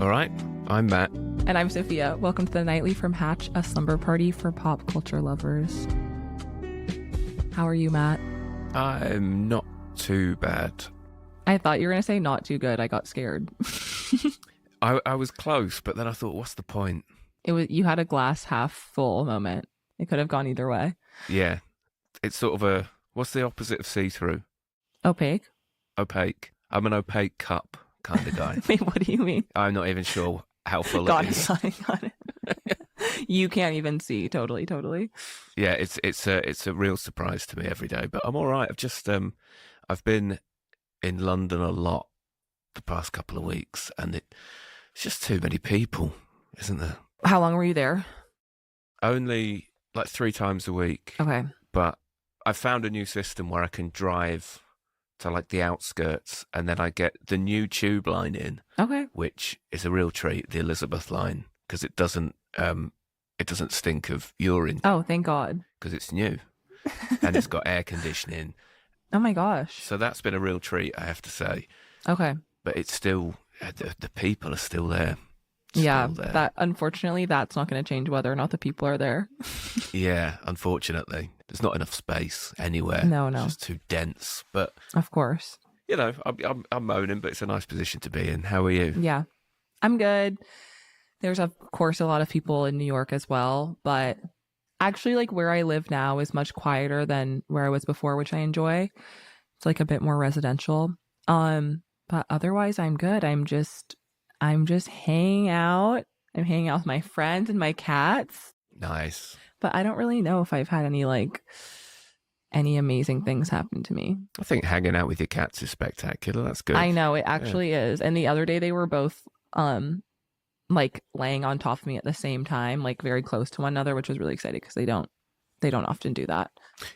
All right, I'm Matt. And I'm Sophia. Welcome to the Nightly from Hatch, a slumber party for pop culture lovers. How are you, Matt? I'm not too bad. I thought you were going to say not too good. I got scared. I was close, but then I thought, what's the point? You had a glass half full moment. It could have gone either way. Yeah, it's sort of what's the opposite of see-through? Opaque. Opaque. I'm an opaque cup kind of guy. Wait, what do you mean? I'm not even sure how full Got it is. Got it. You can't even see. Totally. Yeah, it's a real surprise to me every day, but I'm all right. I've been in London a lot the past couple of weeks, and it's just too many people, isn't there? How long were you there? Only like 3 times a week. Okay. But I found a new system where I can drive to like the outskirts, and then I get the new tube line in. Okay. Which is a real treat, the Elizabeth line, because it doesn't stink of urine. Oh, thank God. Because it's new, and it's got air conditioning. Oh my gosh. So that's been a real treat, I have to say. Okay. But it's still the people are still there. Yeah, Still there. that unfortunately that's not going to change whether or not the people are there. Yeah, unfortunately, there's not enough space anywhere. No. It's just too dense. But Of course. you know, I'm moaning, but it's a nice position to be in. How are you? Yeah, I'm good. There's of course a lot of people in New York as well, but actually like where I live now is much quieter than where I was before, which I enjoy. It's like a bit more residential. But otherwise I'm good. I'm just hanging out. I'm hanging out with my friends and my cats. Nice. But I don't really know if I've had any amazing things happen to me. I think hanging out with your cats is spectacular. That's good. I know, it actually is. And the other day they were both like laying on top of me at the same time, like very close to one another, which was really exciting because they don't often do that.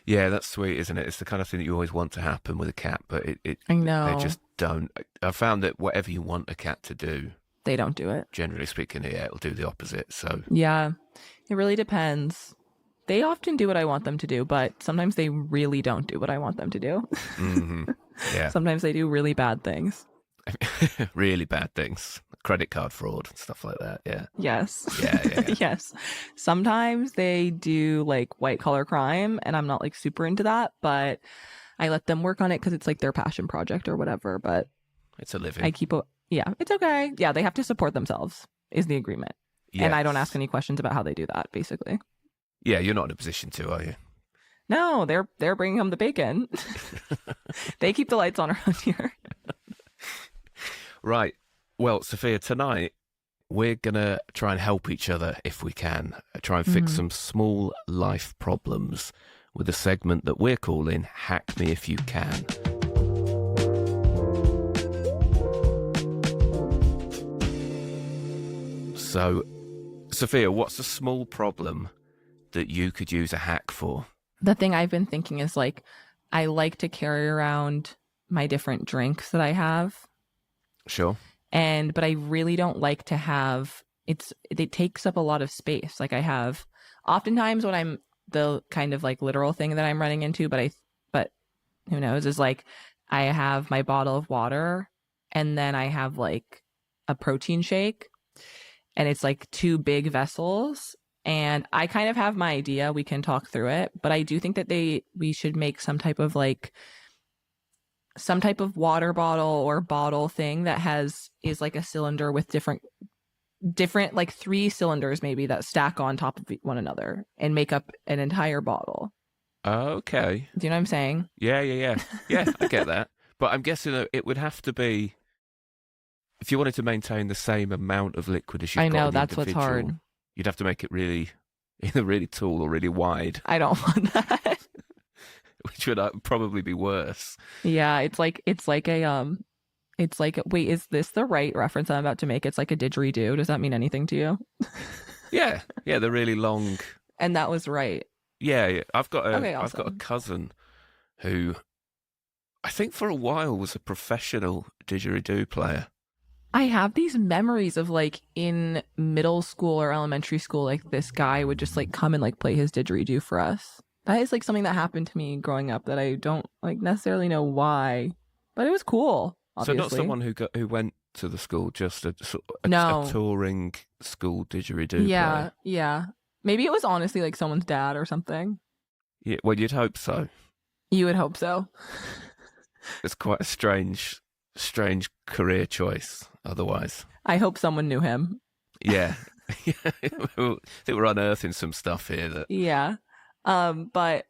Yeah, that's sweet, isn't it? It's the kind of thing that you always want to happen with a cat, but I know. they just don't. I found that whatever you want a cat to do, They don't do it. generally speaking, yeah, it'll do the opposite. So Yeah, it really depends. They often do what I want them to do, but sometimes they really don't do what I want them to do. yeah, Sometimes they do really bad things. really bad things, credit card fraud and stuff like that. Yeah, Yes. yeah. Yes. Sometimes they do like white collar crime, and I'm not like super into that, but I let them work on it because it's like their passion project or whatever. But It's a living. yeah, it's okay. Yeah, they have to support themselves is the agreement. And I don't ask any questions about how they do that, basically. Yeah, you're not in a position to, are you? No, they're bringing home the bacon. They keep the lights on around here. Right. Well, Sophia, tonight we're going to try and help each other if we can. Try and fix some small life problems with a segment that we're calling Hack Me If You Can. So, Sophia, what's a small problem that you could use a hack for? The thing I've been thinking is like, I like to carry around my different drinks that I have. Sure. But I really don't like to have it takes up a lot of space. Like I have oftentimes when I'm the kind of like literal thing that I'm running into, but who knows, is like I have my bottle of water and then I have like a protein shake and it's like 2 big vessels. And I kind of have my idea. We can talk through it, but I do think that we should make some type of water bottle or bottle thing that is like a cylinder with different like 3 cylinders maybe that stack on top of one another and make up an entire bottle. Okay. Do you know what I'm saying? Yeah. Yeah, I get that. But I'm guessing that it would have to be, if you wanted to maintain the same amount of liquid as you've I got know, in the that's what's hard. individual, you'd have to make it really, either really tall or really wide, I don't want that. which would probably be worse. Yeah, it's like wait, is this the right reference I'm about to make? It's like a didgeridoo. Does that mean anything to you? Yeah, they're really long. And that was right. Yeah. I've got a awesome. cousin who I think for a while was a professional didgeridoo player. I have these memories of like in middle school or elementary school, like this guy would just like come and like play his didgeridoo for us. That is like something that happened to me growing up that I don't like necessarily know why, but it was cool. Obviously. So not someone who went to the school? Just a No. touring school didgeridoo Yeah, player? yeah. Maybe it was honestly like someone's dad or something. Yeah, well, you'd hope so. You would hope so. It's quite a strange career choice otherwise. I hope someone knew him. Yeah. I think we're unearthing some stuff here that Yeah. But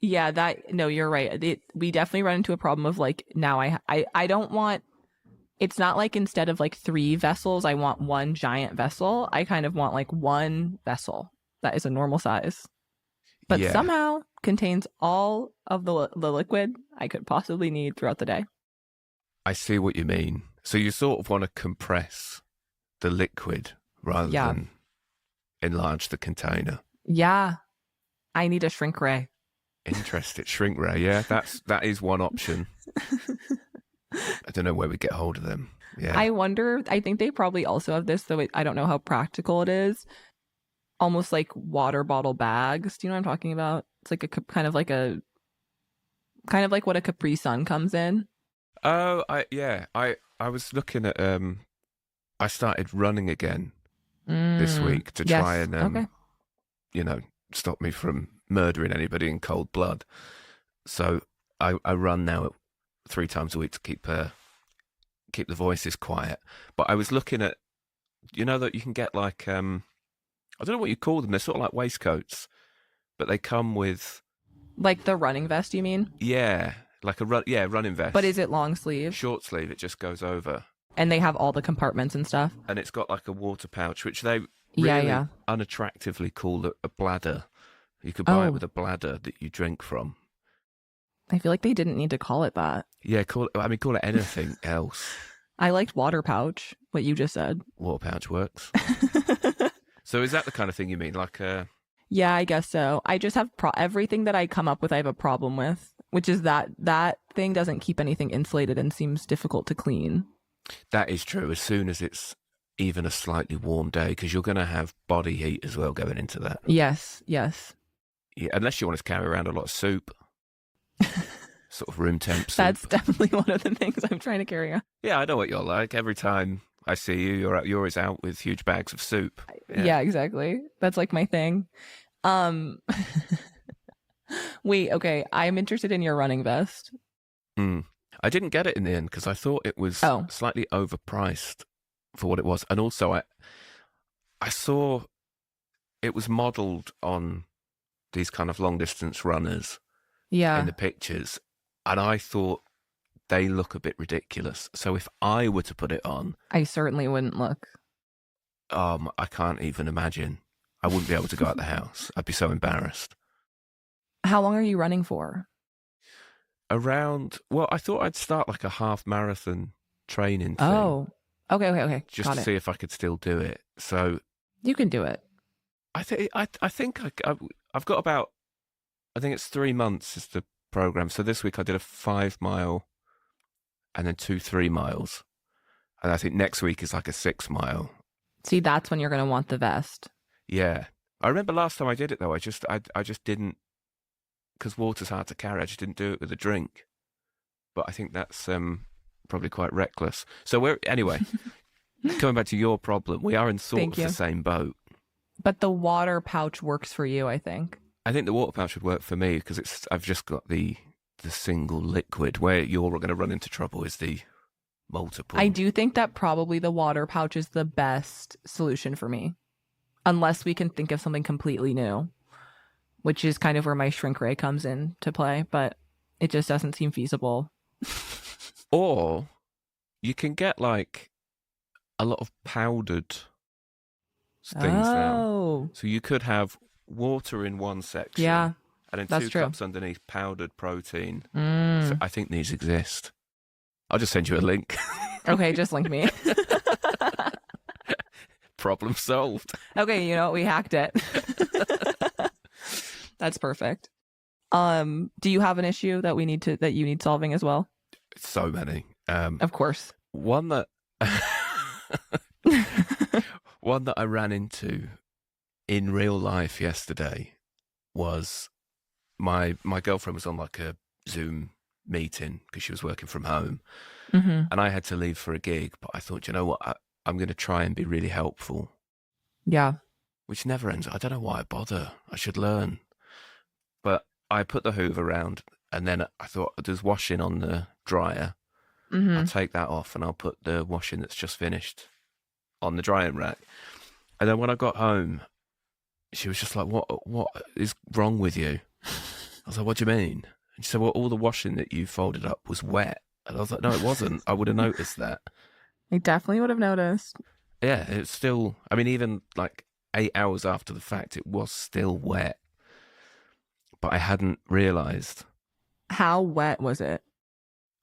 yeah, no, you're right. We definitely run into a problem of like now I don't want, it's not like instead of like 3 vessels, I want one giant vessel. I kind of want like one vessel that is a normal size, but yeah. somehow contains all of the liquid I could possibly need throughout the day. I see what you mean. So you sort of want to compress the liquid rather Yeah. than enlarge the container. Yeah. I need a shrink ray. Interesting. Shrink ray. Yeah, that is one option. I don't know where we get hold of them. Yeah. I wonder, I think they probably also have this, though I don't know how practical it is. Almost like water bottle bags. Do you know what I'm talking about? It's like kind of like what a Capri Sun comes in. Oh, I was looking at I started running again this week to try and okay. Stop me from murdering anybody in cold blood. So I run now 3 times a week to keep the voices quiet. But I was looking at, that you can get like I don't know what you call them. They're sort of like waistcoats, but they come with like the running vest. You mean? Yeah, like running vest. But is it long sleeve? Short sleeve. It just goes over. And they have all the compartments and stuff. And it's got like a water pouch, which they really unattractively call a bladder. You could buy it with a bladder that you drink from. I feel like they didn't need to call it that. Yeah, call it anything else. I liked water pouch, what you just said. Water pouch works. So is that the kind of thing you mean? Like Yeah, I guess so. I just have everything that I come up with, I have a problem with, which is that thing doesn't keep anything insulated and seems difficult to clean. That is true. As soon as it's even a slightly warm day, because you're going to have body heat as well going into that. Yes. Yeah, unless you want to carry around a lot of soup. Sort of room temp soup. That's definitely one of the things I'm trying to carry on. Yeah, I know what you're like. Every time I see you, you're always out with huge bags of soup. Yeah, exactly. That's like my thing. Wait, okay. I'm interested in your running vest. I didn't get it in the end because I thought it was slightly overpriced for what it was. And also I saw it was modelled on these kind of long distance runners in the pictures. And I thought they look a bit ridiculous. So if I were to put it on, I certainly wouldn't look. I can't even imagine. I wouldn't be able to go out the house. I'd be so embarrassed. How long are you running for? I thought I'd start like a half marathon training thing. Oh, okay. Just to see if I could still do it. So you can do it. I think I've got about, I think it's 3 months is the program. So this week I did a 5 mile and then 2 3 miles. And I think next week is like a 6 mile. See, that's when you're going to want the vest. Yeah. I remember last time I did it though, I just didn't, because water's hard to carry, I just didn't do it with a drink. But I think that's probably quite reckless. So anyway, coming back to your problem, we are in sort of the same boat. But the water pouch works for you, I think. I think the water pouch would work for me because I've just got the single liquid. Where you're going to run into trouble is the multiple. I do think that probably the water pouch is the best solution for me. Unless we can think of something completely new, which is kind of where my shrink ray comes into play, but it just doesn't seem feasible. Or you can get like a lot of powdered things now. So you could have water in one section. Yeah. And then 2 cups underneath powdered protein. So I think these exist. I'll just send you a link. Okay, just link me. Problem solved. Okay, we hacked it. That's perfect. Do you have an issue that you need solving as well? So many. Of course. One that I ran into in real life yesterday was my girlfriend was on like a Zoom meeting because she was working from home, Mm-hmm. and I had to leave for a gig. But I thought, you know what, I'm going to try and be really helpful, Yeah. which never ends. I don't know why I bother. I should learn. But I put the Hoover around, and then I thought, there's washing on the dryer. I'll Mm-hmm. take that off, and I'll put the washing that's just finished on the drying rack. And then when I got home, she was just like, what is wrong with you? I was like, what do you mean? And she said, well, all the washing that you folded up was wet. And I was like, no, it wasn't. I would have noticed that. I definitely would have noticed. Yeah, it's still, I mean, even like 8 hours after the fact, it was still wet. But I hadn't realised. How wet was it?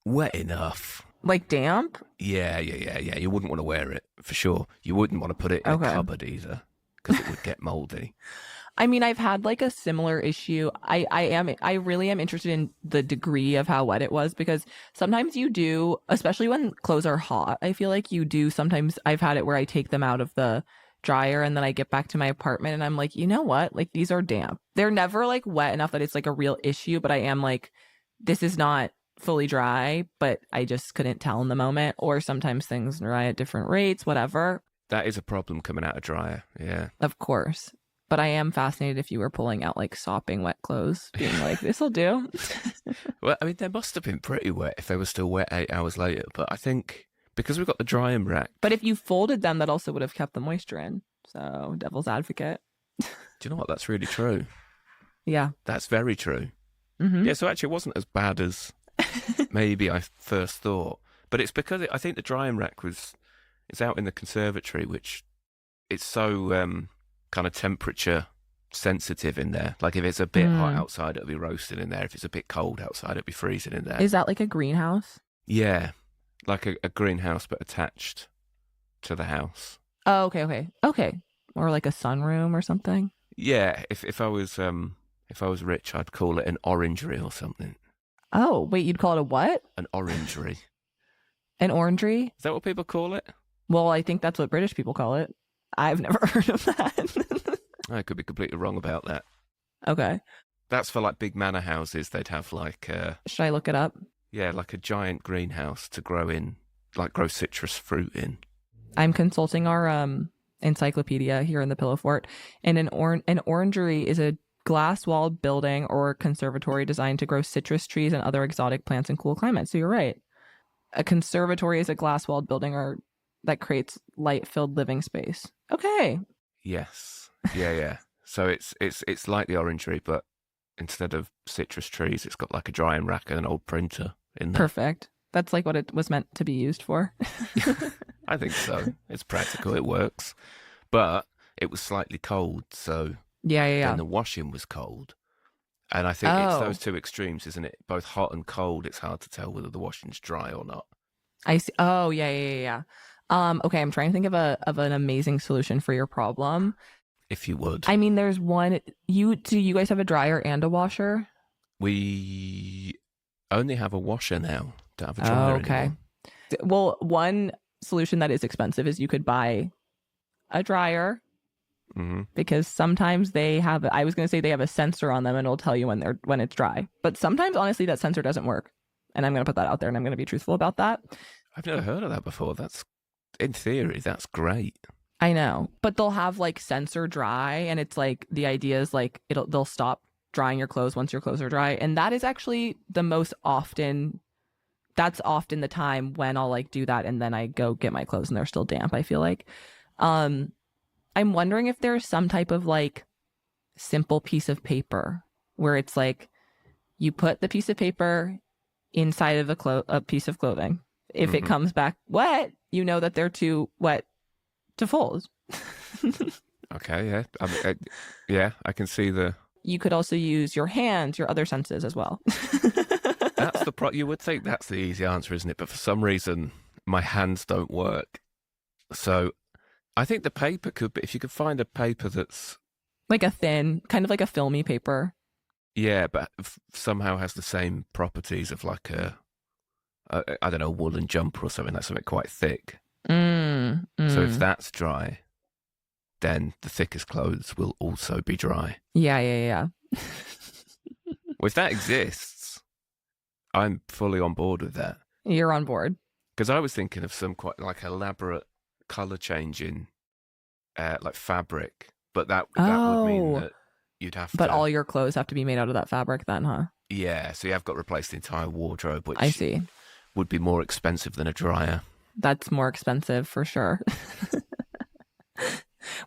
Wet enough. Like damp? Yeah. You wouldn't want to wear it, for sure. You wouldn't want to put it in a cupboard either, because it would get mouldy. I mean, I've had like a similar issue. I really am interested in the degree of how wet it was, because sometimes you do, especially when clothes are hot, I feel like you do sometimes. I've had it where I take them out of the dryer and then I get back to my apartment and I'm like, you know what? Like, these are damp. They're never like wet enough that it's like a real issue, but I am like, this is not fully dry, but I just couldn't tell in the moment. Or sometimes things dry at different rates, whatever. That is a problem coming out of dryer, yeah. Of course. But I am fascinated if you were pulling out like sopping wet clothes, being like, this'll do. Well, I mean, they must have been pretty wet if they were still wet 8 hours later. But I think because we've got the drying rack. But if you folded them, that also would have kept the moisture in. So, devil's advocate. Do you know what? That's really true. Yeah. That's very true. Mm-hmm. Yeah, so actually it wasn't as bad as maybe I first thought. But it's because I think the drying rack it's out in the conservatory, which it's so kind of temperature sensitive in there. Like if it's a bit hot outside, it'll be roasting in there. If it's a bit cold outside, it'll be freezing in there. Is that like a greenhouse? Yeah, like a greenhouse, but attached to the house. Oh, okay. Or like a sunroom or something. Yeah, if I was rich, I'd call it an orangery or something. Oh, wait, you'd call it a what? An orangery. An orangery? Is that what people call it? Well, I think that's what British people call it. I've never heard of that. I could be completely wrong about that. Okay. That's for like big manor houses. They'd have like Should I look it up? yeah, like a giant greenhouse to grow citrus fruit in. I'm consulting our encyclopedia here in the Pillow Fort, and an orangery is a glass-walled building or conservatory designed to grow citrus trees and other exotic plants in cool climates. So you're right. A conservatory is a glass-walled building that creates light-filled living space. Okay. Yes. Yeah. So it's like the orangery, but instead of citrus trees, it's got like a drying rack and an old printer in there. Perfect. That's like what it was meant to be used for. I think so. It's practical. It works. But it was slightly cold, so Yeah. then the washing was cold. And I think it's those two extremes, isn't it? Both hot and cold. It's hard to tell whether the washing's dry or not. I see. Oh, yeah. Okay, I'm trying to think of an amazing solution for your problem. If you would. I mean, there's one. Do you guys have a dryer and a washer? We only have a washer now. Don't have a dryer okay. anymore. Well, one solution that is expensive is you could buy a dryer, because sometimes they have. I was going to say they have a sensor on them and it'll tell you when it's dry. But sometimes, honestly, that sensor doesn't work. And I'm going to put that out there, and I'm going to be truthful about that. I've never heard of that before. In theory, that's great. I know, but they'll have like sensor dry, and it's like the idea is like they'll stop drying your clothes once your clothes are dry, and that is actually that's often the time when I'll like do that, and then I go get my clothes and they're still damp. I feel like, I'm wondering if there's some type of like simple piece of paper where it's like you put the piece of paper inside of a piece of clothing. If it comes back wet, you know that they're too wet to fold. Okay, yeah. I can see the. You could also use your hands, your other senses as well. That's the you would think that's the easy answer, isn't it? But for some reason, my hands don't work. So I think the paper could be, if you could find a paper that's like a thin, kind of like a filmy paper. Yeah, but somehow has the same properties of like I don't know, woolen jumper or something, like something quite thick. So if that's dry, then the thickest clothes will also be dry. Yeah. Well, if that exists, I'm fully on board with that. You're on board. Because I was thinking of some quite like elaborate color changing, like fabric, but that would mean that you'd have But to. all your clothes have to be made out of that fabric then, huh? Yeah, so you have got to replace the entire wardrobe, which I see. would be more expensive than a dryer. That's more expensive for sure.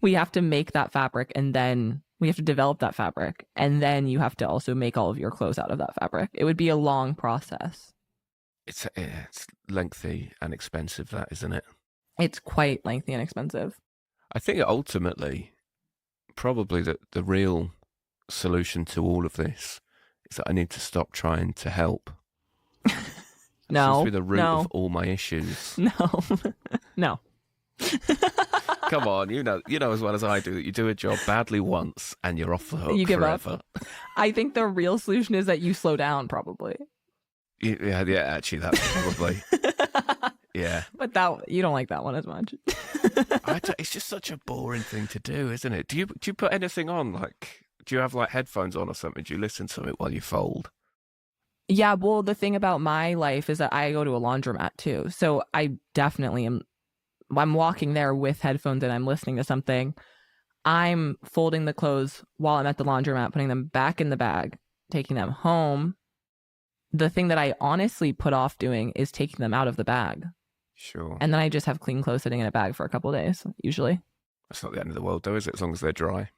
We have to make that fabric and then we have to develop that fabric. And then you have to also make all of your clothes out of that fabric. It would be a long process. It's lengthy and expensive, that, isn't it? It's quite lengthy and expensive. I think ultimately, probably the real solution to all of this is that I need to stop trying to help. No. Seems to be the root of all my issues. No. No. Come on, you know as well as I do that you do a job badly once and you're off the hook You give forever. up. I think the real solution is that you slow down, probably. Yeah, actually, that's probably. Yeah. But that you don't like that one as much. It's just such a boring thing to do, isn't it? Do you put anything on? Like, do you have like headphones on or something? Do you listen to it while you fold? Yeah, well, the thing about my life is that I go to a laundromat too. So I definitely am. I'm walking there with headphones and I'm listening to something. I'm folding the clothes while I'm at the laundromat, putting them back in the bag, taking them home. The thing that I honestly put off doing is taking them out of the bag. Sure. And then I just have clean clothes sitting in a bag for a couple of days, usually. That's not the end of the world, though, is it? As long as they're dry.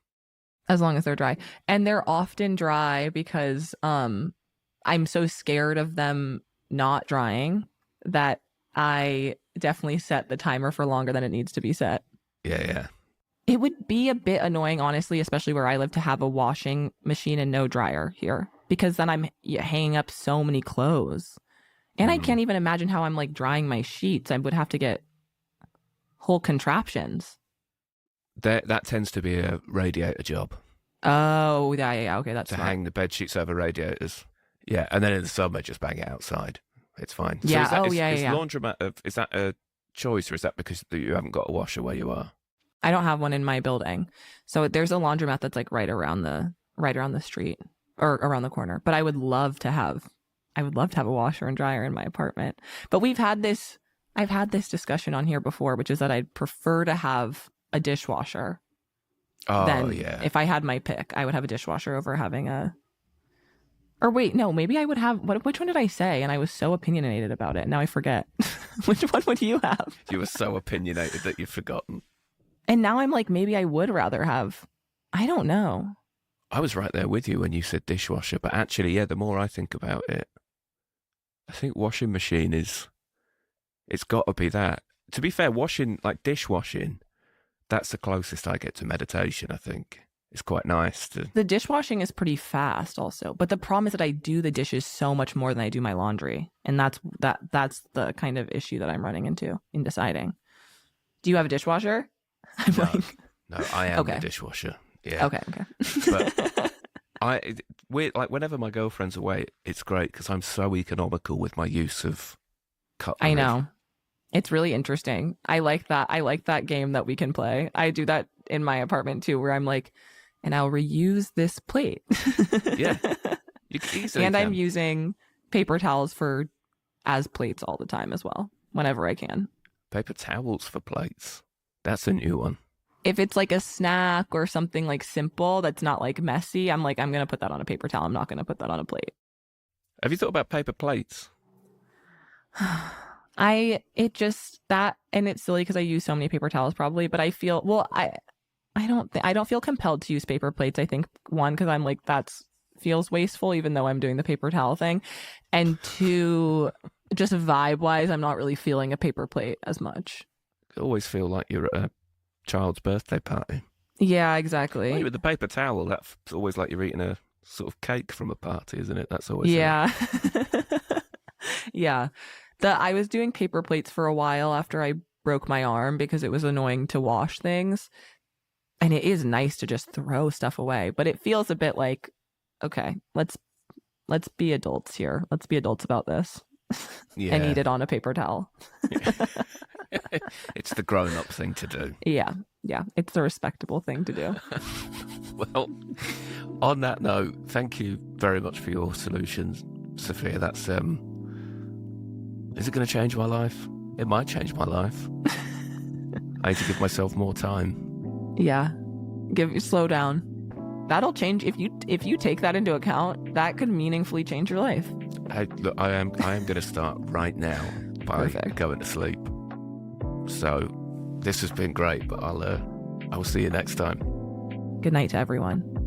As long as they're dry. And they're often dry because I'm so scared of them not drying that I definitely set the timer for longer than it needs to be set. Yeah. It would be a bit annoying, honestly, especially where I live, to have a washing machine and no dryer here, because then I'm hanging up so many clothes. And I can't even imagine how I'm like drying my sheets. I would have to get whole contraptions. That tends to be a radiator job. Oh, yeah. Okay, that's to smart. hang the bed sheets over radiators. Yeah, and then in the summer, just bang it outside. It's fine. Yeah. So is yeah. laundromat, is that a choice, or is that because you haven't got a washer where you are? I don't have one in my building, so there's a laundromat that's like right around the street or around the corner. But I would love to have a washer and dryer in my apartment. But I've had this discussion on here before, which is that I'd prefer to have a dishwasher. Oh, yeah. If I had my pick, I would have a dishwasher over having a. Or wait, no, maybe I would have. Which one did I say? And I was so opinionated about it. Now I forget. Which one would you have? You were so opinionated that you've forgotten. And now I'm like, maybe I would rather have. I don't know. I was right there with you when you said dishwasher, but actually, yeah, the more I think about it, I think washing machine it's got to be that. To be fair, dishwashing, that's the closest I get to meditation, I think. It's quite nice to. The dishwashing is pretty fast also. But the problem is that I do the dishes so much more than I do my laundry. And that's the kind of issue that I'm running into in deciding. Do you have a dishwasher? No, I am the dishwasher. Yeah. Okay. But whenever my girlfriend's away, it's great because I'm so economical with my use of cutlery. I know. It's really interesting. I like that game that we can play. I do that in my apartment too, where I'm like, and I'll reuse this plate. Yeah. You easily and can. I'm using paper towels as plates all the time as well, whenever I can. Paper towels for plates. That's a new one. If it's like a snack or something like simple that's not like messy, I'm like, I'm going to put that on a paper towel. I'm not going to put that on a plate. Have you thought about paper plates? And it's silly because I use so many paper towels probably, but I feel, I don't feel compelled to use paper plates. I think one, because I'm like, feels wasteful, even though I'm doing the paper towel thing. And two, just vibe wise, I'm not really feeling a paper plate as much. I always feel like you're at a child's birthday party. Yeah, exactly. Well, with the paper towel, that's always like you're eating a sort of cake from a party, isn't it? That's always yeah. Yeah. I was doing paper plates for a while after I broke my arm because it was annoying to wash things. And it is nice to just throw stuff away, but it feels a bit like, okay, let's be adults here. Let's be adults about this. Yeah. And eat it on a paper towel. It's the grown-up thing to do. Yeah. It's the respectable thing to do. Well, on that note, thank you very much for your solutions. Sophia. That's is it going to change my life? It might change my life. I need to give myself more time. Yeah. Slow down. That'll change if you take that into account. That could meaningfully change your life. Look, I am going to start right now by Perfect. going to sleep. So this has been great, but I will see you next time. Good night to everyone.